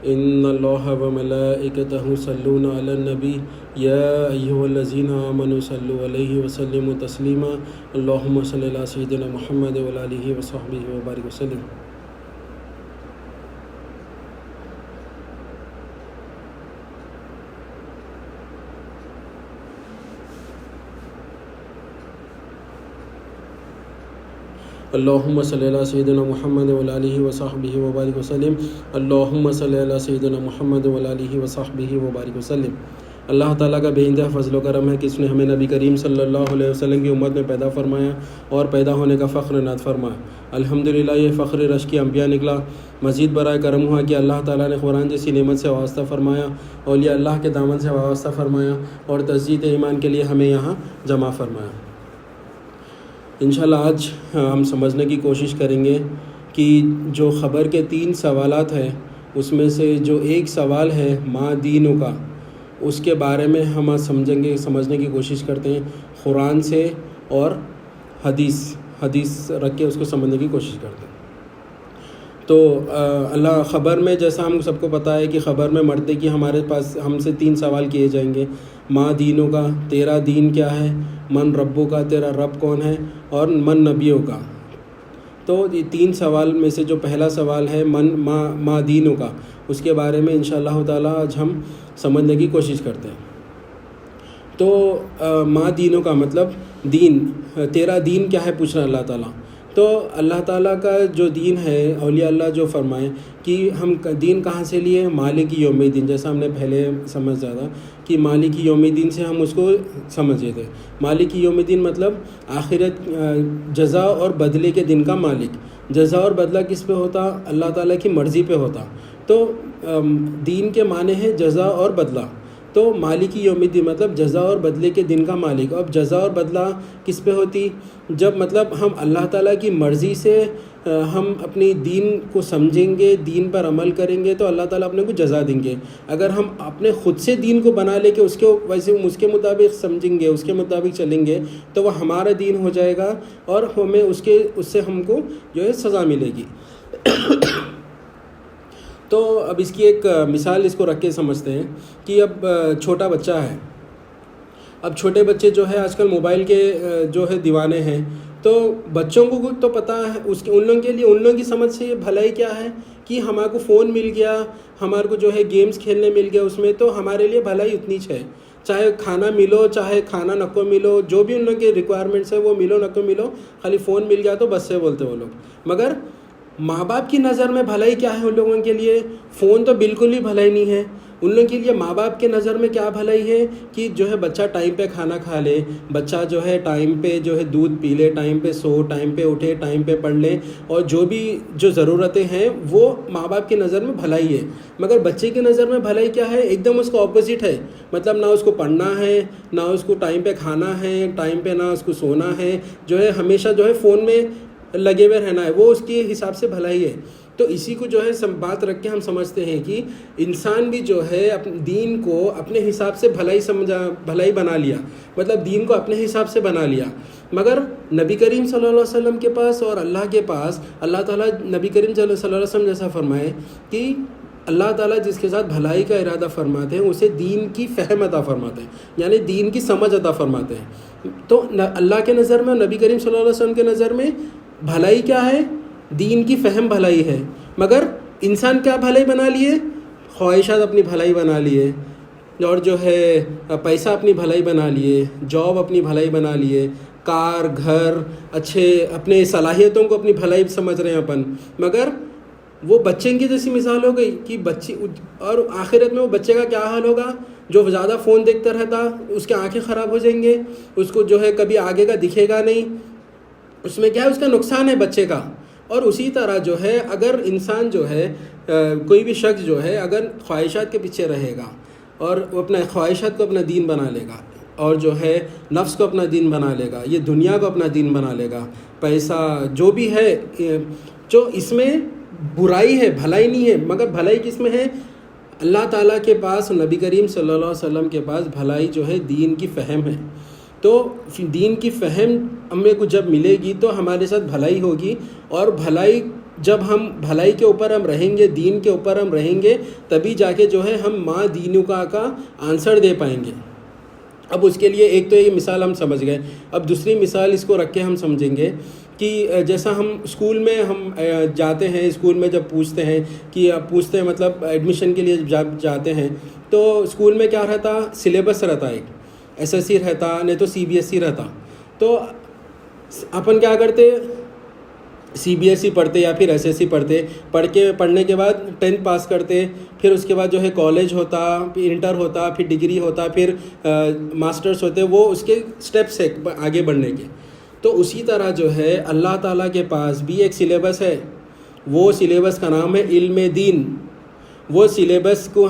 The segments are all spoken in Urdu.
ان اللہ وملائکتہ یصلون علی النبی یا ایھا الذین آمنوا صلوا علیہ وسلموا تسلیما اللہم صلی علی سیدنا محمد وعلی آلہ وصحبہ وبارک وسلم۔ اللہم صلی علی سیدنا محمد وعلی آلہ وصحبہ وبارک وسلم۔ اللہم صلی علی سیدنا محمد وعلی آلہ وصحبہ وبارک وسلم۔ اللہ تعالیٰ کا بے انتہا فضل و کرم ہے کہ اس نے ہمیں نبی کریم صلی اللہ علیہ وسلم کی امت میں پیدا فرمایا اور پیدا ہونے کا فخر عنایت فرمایا۔ الحمدللہ یہ فخر رش کی انبیاء نکلا۔ مزید برائے کرم ہوا کہ اللہ تعالیٰ نے قرآن جیسی نعمت سے وابستہ فرمایا، اولیاء اللہ کے دامن سے وابستہ فرمایا اور تجدید ایمان کے لیے ہمیں یہاں جمع فرمایا۔ انشاءاللہ آج ہم سمجھنے کی کوشش کریں گے کہ جو خبر کے 3 سوالات ہیں اس میں سے جو ایک سوال ہے ما دینوں کا، اس کے بارے میں ہم سمجھنے کی کوشش کرتے ہیں قرآن سے اور حدیث رکھ کے اس کو سمجھنے کی کوشش کرتے ہیں۔ تو اللہ خبر میں جیسا ہم سب کو پتہ ہے کہ خبر میں مرتے کہ ہمارے پاس ہم سے 3 سوال کیے جائیں گے۔ ما دینوں کا، تیرا دین کیا ہے، من ربوں کا، تیرا رب کون ہے، اور من نبیوں کا۔ تو یہ 3 سوال میں سے جو پہلا سوال ہے ما دینوں کا، اس کے بارے میں انشاءاللہ تعالیٰ آج ہم سمجھنے کی کوشش کرتے ہیں۔ تو ما دینوں کا مطلب دین، تیرا دین کیا ہے پوچھ رہا اللہ تعالیٰ۔ تو اللہ تعالیٰ کا جو دین ہے، اولیاء اللہ جو فرمائیں کہ ہم دین کہاں سے لیے، مالک یوم الدین، جیسا ہم نے پہلے سمجھا تھا کہ مالک یوم الدین سے ہم اس کو سمجھے تھے۔ مالک یوم الدین مطلب آخرت، جزا اور بدلے کے دن کا مالک۔ جزا اور بدلہ کس پہ ہوتا؟ اللہ تعالیٰ کی مرضی پہ ہوتا۔ تو دین کے معنی ہے جزا اور بدلہ۔ تو مالک یوم الدین مطلب جزا اور بدلے کے دن کا مالک۔ اب جزا اور بدلہ کس پہ ہوتی؟ جب مطلب ہم اللہ تعالیٰ کی مرضی سے ہم اپنی دین کو سمجھیں گے، دین پر عمل کریں گے تو اللہ تعالیٰ اپنے کو جزا دیں گے۔ اگر ہم اپنے خود سے دین کو بنا لے کے اس کے مطابق سمجھیں گے، اس کے مطابق چلیں گے تو وہ ہمارا دین ہو جائے گا اور ہمیں اس سے ہم کو جو ہے سزا ملے گی۔ تو اب اس کی ایک مثال اس کو رکھ کے سمجھتے ہیں کہ اب چھوٹا بچہ ہے۔ اب چھوٹے بچے جو ہے آج کل موبائل کے جو ہے دیوانے ہیں، تو بچوں کو تو پتہ ہے ان لوگوں کی سمجھ سے یہ بھلائی کیا ہے کہ ہمارے کو فون مل گیا، ہمارے کو جو ہے گیمز کھیلنے مل گیا اس میں، تو ہمارے لیے بھلائی اتنی ہے۔ چاہے کھانا ملو، چاہے کھانا نکو ملو، جو بھی ان لوگوں کے ریکوائرمنٹس ہیں وہ ملو نکو ملو، خالی فون مل گیا تو بس سے بولتے وہ لوگ۔ مگر ماں باپ کی نظر میں بھلائی کیا ہے ان لوگوں کے لیے؟ فون تو بالکل ہی بھلائی نہیں ہے ان لوگوں کے لیے۔ ماں باپ کے نظر میں کیا بھلائی ہے کہ جو ہے بچہ ٹائم پہ کھانا کھا لے، بچہ جو ہے ٹائم پہ جو ہے دودھ پی لے، ٹائم پہ سو، ٹائم پہ اٹھے، ٹائم پہ پڑھ لے، اور جو ضرورتیں ہیں وہ ماں باپ کی نظر میں بھلائی ہے۔ مگر بچے کی نظر میں بھلائی کیا ہے؟ ایک دم اس کو اپوزٹ ہے۔ مطلب نہ اس کو پڑھنا ہے، نہ اس کو ٹائم پہ کھانا ہے، ٹائم پہ نہ اس کو سونا ہے، جو ہے ہمیشہ جو ہے فون میں لگے ہوئے رہنا ہے، وہ اس کے حساب سے بھلائی ہے۔ تو اسی کو جو ہے بات رکھ کے ہم سمجھتے ہیں کہ انسان بھی جو ہے اپنے دین کو اپنے حساب سے بھلائی بنا لیا، مطلب دین کو اپنے حساب سے بنا لیا۔ مگر نبی کریم صلی اللہ علیہ وسلم کے پاس اور اللہ کے پاس، اللہ تعالیٰ نبی کریم صلی اللہ علیہ وسلم جیسا فرمائے کہ اللہ تعالیٰ جس کے ساتھ بھلائی کا ارادہ فرماتے ہیں اسے دین کی فہم عطا فرماتے ہیں، یعنی دین کی سمجھ عطا فرماتے ہیں۔ تو اللہ کے نظر میں اور نبی کریم صلی اللہ علیہ وسلم کے نظر میں بھلائی کیا ہے؟ دین کی فہم بھلائی ہے۔ مگر انسان کیا بھلائی بنا لیے؟ خواہشات اپنی بھلائی بنا لیے، اور جو ہے پیسہ اپنی بھلائی بنا لیے، جاب اپنی بھلائی بنا لیے، کار، گھر، اچھے اپنے صلاحیتوں کو اپنی بھلائی سمجھ رہے ہیں اپن۔ مگر وہ بچے کی جیسی مثال ہو گئی کہ بچے، اور آخرت میں وہ بچے کا کیا حال ہوگا؟ جو زیادہ فون دیکھتا رہتا اس کے آنکھیں خراب ہو جائیں گے، اس کو جو ہے کبھی آگے کا دکھے گا نہیں، اس میں کیا ہے؟ اس کا نقصان ہے بچے کا۔ اور اسی طرح جو ہے اگر انسان جو ہے کوئی بھی شخص جو ہے اگر خواہشات کے پیچھے رہے گا اور وہ اپنے خواہشات کو اپنا دین بنا لے گا، اور جو ہے نفس کو اپنا دین بنا لے گا، یہ دنیا کو اپنا دین بنا لے گا، پیسہ جو بھی ہے، جو اس میں برائی ہے، بھلائی نہیں ہے۔ مگر بھلائی کس میں ہے؟ اللہ تعالیٰ کے پاس، نبی کریم صلی اللہ علیہ وسلم کے پاس بھلائی جو ہے دین کی فہم ہے۔ تو دین کی فہم ہمیں کو جب ملے گی تو ہمارے ساتھ بھلائی ہوگی، اور بھلائی جب ہم بھلائی کے اوپر ہم رہیں گے، دین کے اوپر ہم رہیں گے، تبھی جا کے جو ہے ہم ما دینک کا آنسر دے پائیں گے۔ اب اس کے لیے ایک تو یہ مثال ہم سمجھ گئے، اب دوسری مثال اس کو رکھ کے ہم سمجھیں گے کہ جیسا ہم اسکول میں ہم جاتے ہیں، اسکول میں جب پوچھتے ہیں کہ پوچھتے ہیں مطلب ایڈمیشن کے لیے جب جاتے ہیں تو اسکول میں کیا رہتا، سلیبس رہتا، ایک SSC رہتا، نہیں تو CBSE رہتا۔ تو اپن کیا کرتے، CBSE پڑھتے یا پھر SSC پڑھتے، پڑھنے کے بعد 10th پاس کرتے، پھر اس کے بعد جو ہے کالج ہوتا، پھر انٹر ہوتا، پھر ڈگری ہوتا، پھر ماسٹرز ہوتے، وہ اس کے سٹیپس ہے آگے بڑھنے کے۔ تو اسی طرح جو ہے اللہ تعالیٰ کے پاس بھی ایک سلیبس ہے، وہ سلیبس کا نام ہے علم دین۔ وہ سلیبس کو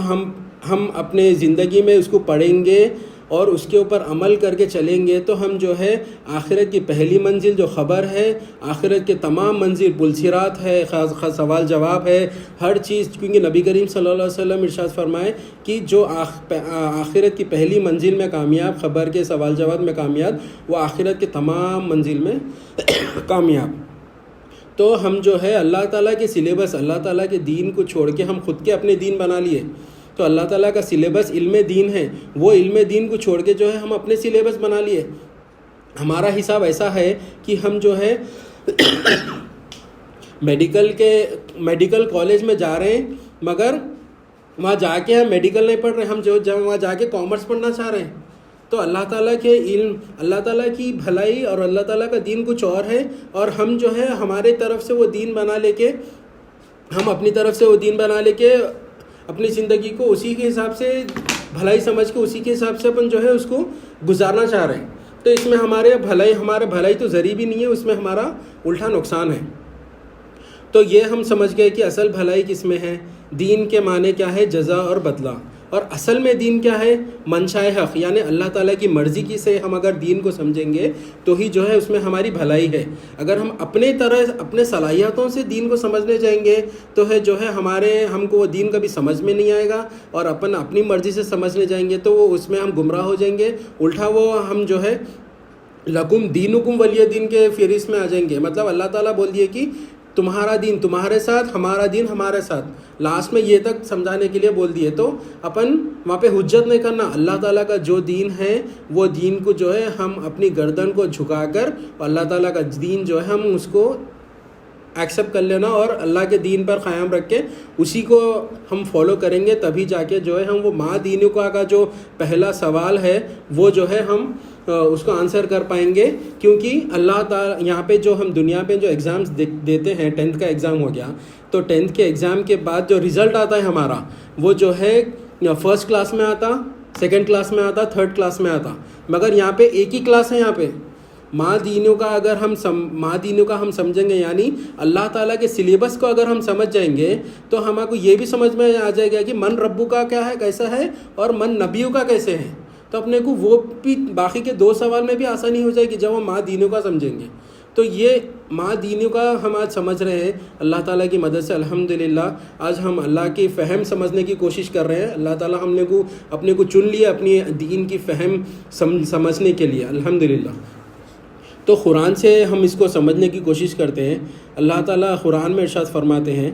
ہم اپنے زندگی میں اس کو پڑھیں گے اور اس کے اوپر عمل کر کے چلیں گے تو ہم جو ہے آخرت کی پہلی منزل جو خبر ہے، آخرت کے تمام منزل پلسرات ہے، سوال جواب ہے، ہر چیز، کیونکہ نبی کریم صلی اللہ علیہ وسلم ارشاد فرمائے کہ جو آخرت کی پہلی منزل میں کامیاب، خبر کے سوال جواب میں کامیاب، وہ آخرت کے تمام منزل میں کامیاب۔ تو ہم جو ہے اللہ تعالیٰ کے سلیبس، اللہ تعالیٰ کے دین کو چھوڑ کے ہم خود کے اپنے دین بنا لیے۔ تو اللہ تعالیٰ کا سلیبس علم دین ہے، وہ علم دین کو چھوڑ کے جو ہے ہم اپنے سلیبس بنا لیے۔ ہمارا حساب ایسا ہے کہ ہم جو ہے میڈیکل کالج میں جا رہے ہیں، مگر وہاں جا کے ہم میڈیکل نہیں پڑھ رہے، ہم جو وہاں جا کے کامرس پڑھنا چاہ رہے ہیں۔ تو اللہ تعالیٰ کے علم، اللہ تعالیٰ کی بھلائی اور اللہ تعالیٰ کا دین کچھ اور ہے، اور ہم جو ہے ہمارے طرف سے وہ دین بنا لے کے، ہم اپنی طرف سے وہ دین بنا لے کے اپنی زندگی کو اسی کے حساب سے بھلائی سمجھ کے اسی کے حساب سے اپن جو ہے اس کو گزارنا چاہ رہے ہیں۔ تو اس میں ہمارا بھلائی تو ذریعہ بھی نہیں ہے، اس میں ہمارا الٹا نقصان ہے۔ تو یہ ہم سمجھ گئے کہ اصل بھلائی کس میں ہے، دین کے معنی کیا ہے، جزا اور بدلہ، اور اصل میں دین کیا ہے، منشائے حق، یعنی اللہ تعالیٰ کی مرضی کی سے ہم اگر دین کو سمجھیں گے تو ہی جو ہے اس میں ہماری بھلائی ہے۔ اگر ہم اپنے صلاحیتوں سے دین کو سمجھنے جائیں گے تو ہے جو ہے ہم کو وہ دین کبھی سمجھ میں نہیں آئے گا، اور اپنی مرضی سے سمجھنے جائیں گے تو وہ اس میں ہم گمراہ ہو جائیں گے، الٹا وہ ہم جو ہے لکم دینکم ولی دین کے فہرست میں آ جائیں گے۔ مطلب اللہ تعالیٰ بول دیے کہ تمہارا دین تمہارے ساتھ، ہمارا دین ہمارے ساتھ، لاسٹ میں یہ تک سمجھانے کے لیے بول دیے۔ تو اپن وہاں پہ حجت نہیں کرنا، اللہ تعالیٰ کا جو دین ہے وہ دین کو جو ہے ہم اپنی گردن کو جھکا کر اللہ تعالیٰ کا دین جو ہے ہم اس کو ایکسیپٹ کر لینا، اور اللہ کے دین پر قائم رکھ کے اسی کو ہم فالو کریں گے، تبھی جا کے جو ہے ہم وہ ما دینک کا جو پہلا سوال ہے وہ جو ہے ہم اس کو آنسر کر پائیں گے۔ کیونکہ اللہ تعالیٰ یہاں پہ جو ہم دنیا پہ جو ایگزامس دیتے ہیں، 10th کا ایگزام ہو گیا تو 10th کے ایگزام کے بعد جو رزلٹ آتا ہے ہمارا، وہ جو ہے فرسٹ کلاس میں آتا، سیکنڈ کلاس میں آتا، تھرڈ کلاس میں آتا، مگر یہاں پہ ایک ہی کلاس ہے۔ یہاں پہ ما دینوں کا اگر ہم سمجھیں گے، یعنی اللہ تعالیٰ کے سلیبس کو اگر ہم سمجھ جائیں گے تو ہمارے کو یہ بھی سمجھ میں آ جائے گا کہ من ربو کا کیا ہے، کیسا ہے، اور من نبیوں کا کیسے ہے۔ تو اپنے کو وہ بھی باقی کے 2 سوال میں بھی آسانی ہو جائے گی جب ہم ما دینوں کا سمجھیں گے۔ تو یہ ما دینوں کا ہم آج سمجھ رہے ہیں اللہ تعالیٰ کی مدد سے، الحمدللہ آج ہم اللہ کی فہم سمجھنے کی کوشش کر رہے ہیں۔ اللہ تعالیٰ ہم نے اپنے کو چن لیا اپنی دین کی فہم سمجھنے کے لیے، الحمدللہ۔ تو قرآن سے ہم اس کو سمجھنے کی کوشش کرتے ہیں۔ اللہ تعالیٰ قرآن میں ارشاد فرماتے ہیں،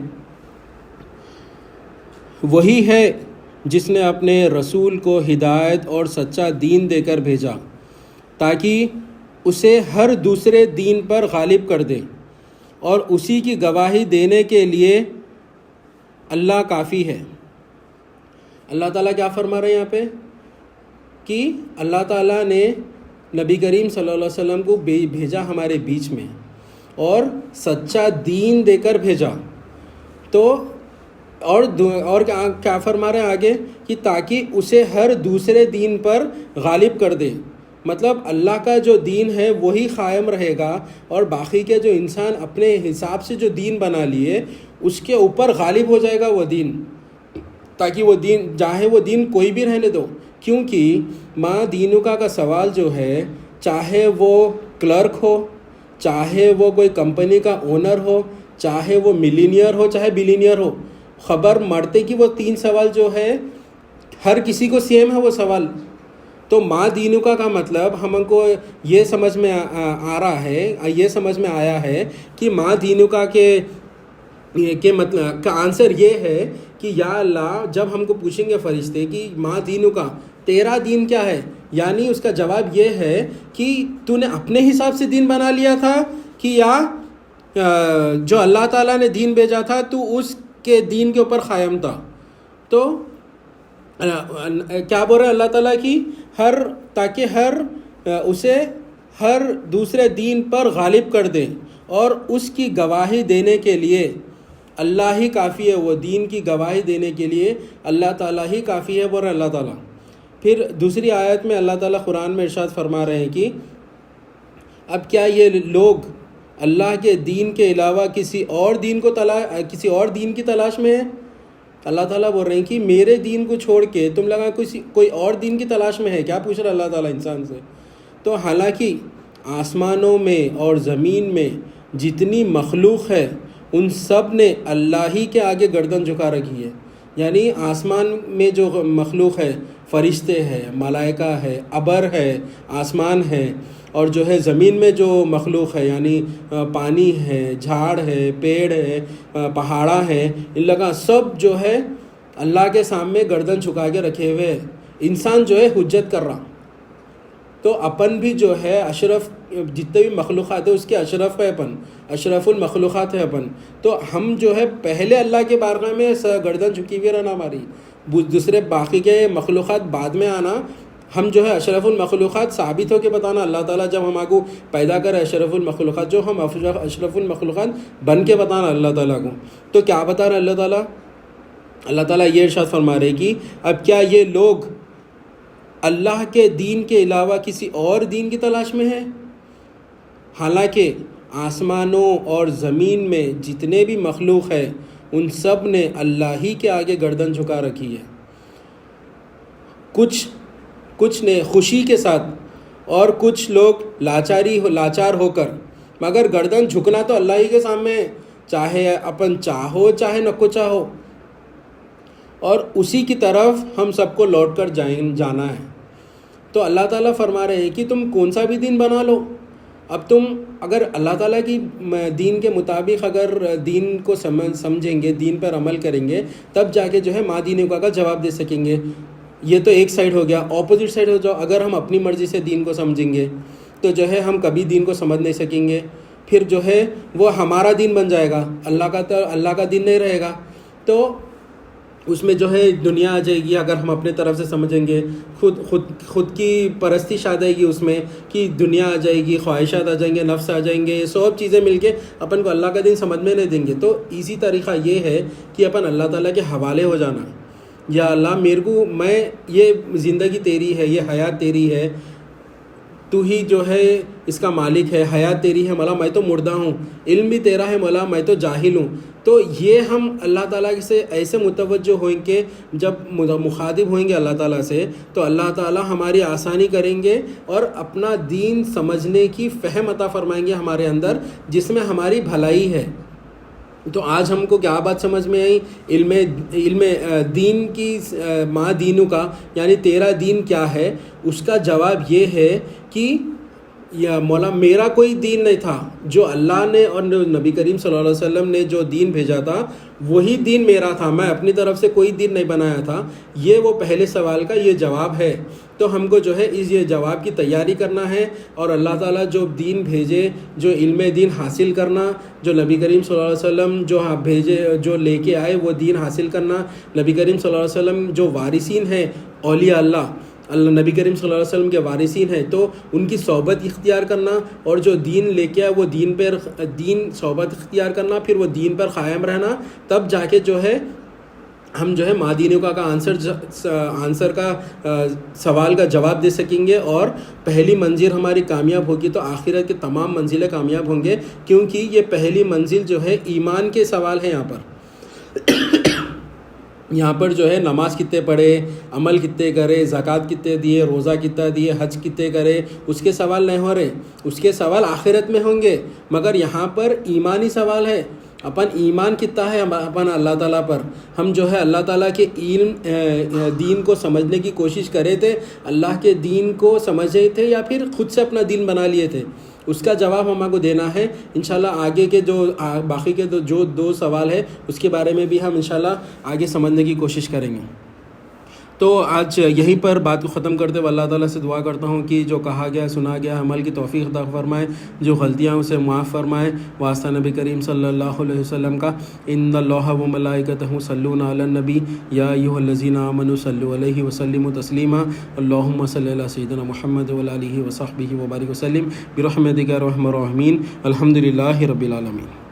وہی ہے جس نے اپنے رسول کو ہدایت اور سچا دین دے کر بھیجا تاکہ اسے ہر دوسرے دین پر غالب کر دے، اور اسی کی گواہی دینے کے لیے اللہ کافی ہے۔ اللہ تعالیٰ کیا فرما رہے ہیں یہاں پہ کہ اللہ تعالیٰ نے نبی کریم صلی اللہ علیہ وسلم کو بھیجا ہمارے بیچ میں، اور سچا دین دے کر بھیجا۔ تو اور کیا فرما رہے ہیں آگے کہ تاکہ اسے ہر دوسرے دین پر غالب کر دے۔ مطلب اللہ کا جو دین ہے وہی قائم رہے گا، اور باقی کے جو انسان اپنے حساب سے جو دین بنا لیے اس کے اوپر غالب ہو جائے گا وہ دین، تاکہ وہ دین چاہے وہ دین کوئی بھی رہنے دو۔ کیونکہ ما دینک کا سوال جو ہے، چاہے وہ کلرک ہو، چاہے وہ کوئی کمپنی کا اونر ہو، چاہے وہ ملینئر ہو، چاہے بلینئر ہو، خبر مرتے کی وہ 3 سوال جو ہے ہر کسی کو سیم ہے وہ سوال۔ تو ما دینک کا مطلب ہم کو یہ سمجھ میں آ رہا ہے، یہ سمجھ میں آیا ہے کہ ما دینک کے کہ مطلب کا آنسر یہ ہے کہ یا اللہ جب ہم کو پوچھیں گے فرشتے کہ ما دینوں کا تیرا دین کیا ہے، یعنی اس کا جواب یہ ہے کہ تو نے اپنے حساب سے دین بنا لیا تھا کہ یا جو اللہ تعالیٰ نے دین بھیجا تھا تو اس کے دین کے اوپر قائم تھا. تو کیا بول رہے ہیں اللہ تعالیٰ کی تاکہ اسے ہر دوسرے دین پر غالب کر دیں، اور اس کی گواہی دینے کے لیے اللہ ہی کافی ہے. وہ دین کی گواہی دینے کے لیے اللہ تعالیٰ ہی کافی ہے، بول رہے ہیں اللہ تعالیٰ. پھر دوسری آیت میں اللہ تعالیٰ قرآن میں ارشاد فرما رہے ہیں کہ اب کیا یہ لوگ اللہ کے دین کے علاوہ کسی اور دین کی تلاش میں ہیں؟ اللہ تعالیٰ بول رہے ہیں کہ میرے دین کو چھوڑ کے تم لگا کوئی اور دین کی تلاش میں ہے کیا، پوچھ رہا اللہ تعالیٰ انسان سے. تو حالانکہ آسمانوں میں اور زمین میں جتنی مخلوق ہے ان سب نے اللہ ہی کے آگے گردن جھکا رکھی ہے. یعنی آسمان میں جو مخلوق ہے، فرشتے ہیں، ملائکہ ہے، ابر ہے، آسمان ہے، اور جو ہے زمین میں جو مخلوق ہے یعنی پانی ہے، جھاڑ ہے، پیڑ ہے، پہاڑا ہے، ان لگا سب جو ہے اللہ کے سامنے گردن جھکا کے رکھے ہوئے ہیں. انسان جو ہے حجت کر رہا. تو اپن بھی جو ہے اشرف، جتنے بھی مخلوقات ہیں اس کے اشرف ہے، اپن اشرف المخلوقات ہے اپن. تو ہم جو ہے پہلے اللہ کے بارگاہ میں گردن جھکی ہوئی رہنا ہماری، دوسرے باقی کے مخلوقات بعد میں آنا. ہم جو ہے اشرف المخلوقات ثابت ہو کے بتانا. اللہ تعالیٰ جب ہم کو پیدا کرے اشرف المخلوقات، جو ہم اشرف المخلوقات بن کے بتانا اللہ تعالیٰ کو. تو کیا بتا رہا اللہ تعالیٰ یہ ارشاد فرما رہے کہ اب کیا یہ لوگ اللہ کے دین کے علاوہ کسی اور دین کی تلاش میں ہیں، حالانکہ آسمانوں اور زمین میں جتنے بھی مخلوق ہے ان سب نے اللہ ہی کے آگے گردن جھکا رکھی ہے. کچھ نے خوشی کے ساتھ اور کچھ لوگ لاچار ہو کر، مگر گردن جھکنا تو اللہ ہی کے سامنے ہے، چاہے اپن چاہو چاہے نہ کو چاہو، اور اسی کی طرف ہم سب کو لوٹ کر جانا ہے. تو اللہ تعالیٰ فرما رہے ہیں کہ تم کون سا بھی دین بنا لو. اب تم اگر اللہ تعالیٰ کی دین کے مطابق اگر دین کو سمجھیں گے، دین پر عمل کریں گے، تب جا کے جو ہے ما دین کا جواب دے سکیں گے. یہ تو ایک سائڈ ہو گیا. اپوزٹ سائڈ ہو جاؤ، اگر ہم اپنی مرضی سے دین کو سمجھیں گے تو جو ہے ہم کبھی دین کو سمجھ نہیں سکیں گے. پھر جو ہے وہ ہمارا دین بن جائے گا، اللہ کا دین نہیں رہے گا. تو اس میں جو ہے دنیا آ جائے گی. اگر ہم اپنے طرف سے سمجھیں گے، خود کی پرستش آ جائے گی اس میں، کہ دنیا آ جائے گی، خواہشات آ جائیں گے، نفس آ جائیں گے، یہ سب چیزیں مل کے اپن کو اللہ کا دین سمجھ میں نہیں دیں گے. تو ایزی طریقہ یہ ہے کہ اپن اللہ تعالیٰ کے حوالے ہو جانا. یا اللہ میرے کو، میں یہ زندگی تیری ہے، یہ حیات تیری ہے، تو ہی جو ہے اس کا مالک ہے، حیات تیری ہے مولا، میں تو مردہ ہوں، علم بھی تیرا ہے مولا، میں تو جاہل ہوں. تو یہ ہم اللہ تعالیٰ سے ایسے متوجہ ہوئیں کہ جب مخاطب ہوئیں گے اللہ تعالیٰ سے تو اللہ تعالیٰ ہماری آسانی کریں گے اور اپنا دین سمجھنے کی فہم عطا فرمائیں گے ہمارے اندر، جس میں ہماری بھلائی ہے. تو آج ہم کو کیا بات سمجھ میں آئی؟ علم دین کی ما دینوں کا یعنی تیرا دین کیا ہے، اس کا جواب یہ ہے کہ یا مولا میرا کوئی دین نہیں تھا، جو اللہ نے اور نبی کریم صلی اللہ علیہ وسلم نے جو دین بھیجا تھا وہی دین میرا تھا، میں اپنی طرف سے کوئی دین نہیں بنایا تھا. یہ وہ پہلے سوال کا یہ جواب ہے. تو ہم کو جو ہے یہ جواب کی تیاری کرنا ہے، اور اللہ تعالیٰ جو دین بھیجے، جو علم دین حاصل کرنا، جو نبی کریم صلی اللہ علیہ وسلم جو بھیجے، جو لے کے آئے وہ دین حاصل کرنا. نبی کریم صلی اللہ علیہ وسلم جو وارثین ہیں، اولیاء اللہ نبی کریم صلی اللہ علیہ وسلم کے وارثین ہیں، تو ان کی صحبت اختیار کرنا، اور جو دین لے کے آئے وہ دین صحبت اختیار کرنا، پھر وہ دین پر قائم رہنا. تب جا کے جو ہے ہم جو ہے ما دینوں کا آنسر کا سوال کا جواب دے سکیں گے، اور پہلی منزل ہماری کامیاب ہوگی تو آخرت کے تمام منزلیں کامیاب ہوں گے. کیونکہ یہ پہلی منزل جو ہے ایمان کے سوال ہے. یہاں پر جو ہے نماز کتنے پڑھے، عمل کتنے کرے، زکوٰۃ کتنے دیے، روزہ کتنا دیے، حج کتنے کرے، اس کے سوال نہیں ہو رہے. اس کے سوال آخرت میں ہوں گے. مگر یہاں پر ایمانی سوال ہے. اپن ایمان کتنا ہے اپن اللہ تعالیٰ پر. ہم جو ہے اللہ تعالیٰ کے دین کو سمجھنے کی کوشش کرے تھے، اللہ کے دین کو سمجھے تھے، یا پھر خود سے اپنا دین بنا لیے تھے. اس کا جواب ہم کو دینا ہے انشاءاللہ. آگے کے جو باقی کے جو 2 سوال ہے اس کے بارے میں بھی ہم انشاءاللہ آگے سمجھنے کی کوشش کریں گے. تو آج یہیں پر بات کو ختم کرتے ہوئے اللہ تعالیٰ سے دعا کرتا ہوں کہ جو کہا گیا سنا گیا عمل کی توفیق عطا فرمائے, جو غلطیاں اسے معاف فرمائے. واسطہ نبی کریم صلی اللہ علیہ وسلم کا ان اللہ و ملائکتہ یصلون علی النبی یا ایھا الذین آمنوا صلوا علیہ وسلموا تسلیما. اللہم صلی علی سیدنا محمد وعلی آلہ وصحبہ وبارک وسلم برحمتک یا ارحم الراحمین. الحمد للہ رب العالمین.